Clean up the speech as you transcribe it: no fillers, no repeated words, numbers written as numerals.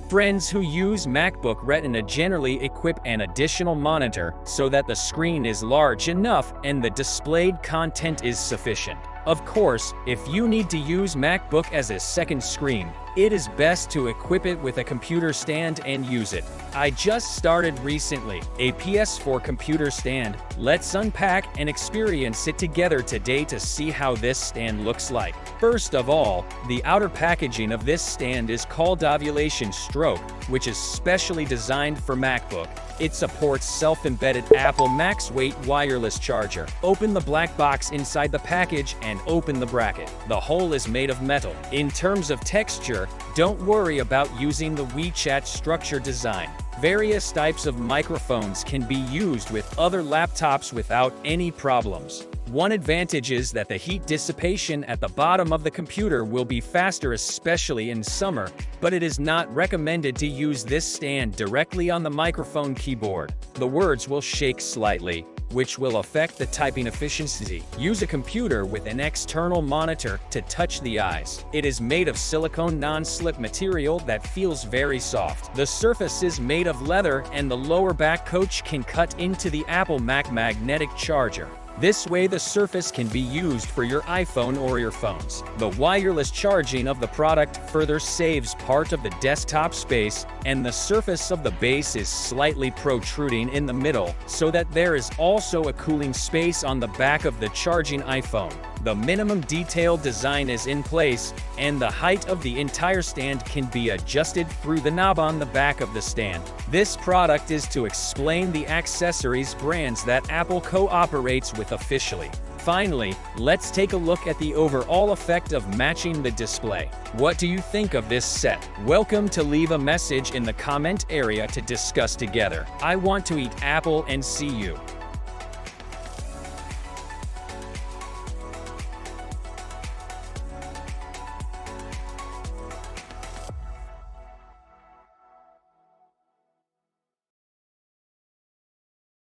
Friends who use MacBook Retina generally equip an additional monitor so that the screen is large enough and the displayed content is sufficient. Of course, if you need to use MacBook as a second screen, it is best to equip it with a computer stand and use it. I just started recently a PS4 computer stand. Let's unpack and experience it together today to see how this stand looks like. First of all, the outer packaging of this stand is called Ovulation Stroke, which is specially designed for MacBook. It supports self-embedded Apple Max Weight wireless charger. Open the black box inside the package and open the bracket. The whole is made of metal. In terms of texture, don't worry about using the WeChat structure design. Various types of microphones can be used with other laptops without any problems. One advantage is that the heat dissipation at the bottom of the computer will be faster, especially in summer, but it is not recommended to use this stand directly on the microphone keyboard. The words will shake slightly, which will affect the typing efficiency. Use a computer with an external monitor to touch the eyes. It is made of silicone non-slip material that feels very soft. The surface is made of leather and the lower back coach can cut into the Apple Mac magnetic charger. This way the surface can be used for your iPhone or earphones. The wireless charging of the product further saves part of the desktop space, and the surface of the base is slightly protruding in the middle, so that there is also a cooling space on the back of the charging iPhone. The minimum detailed design is in place, and the height of the entire stand can be adjusted through the knob on the back of the stand. This product is to explain the accessories brands that Apple cooperates with officially. Finally, let's take a look at the overall effect of matching the display. What do you think of this set? Welcome to leave a message in the comment area to discuss together. I want to eat apple and see you.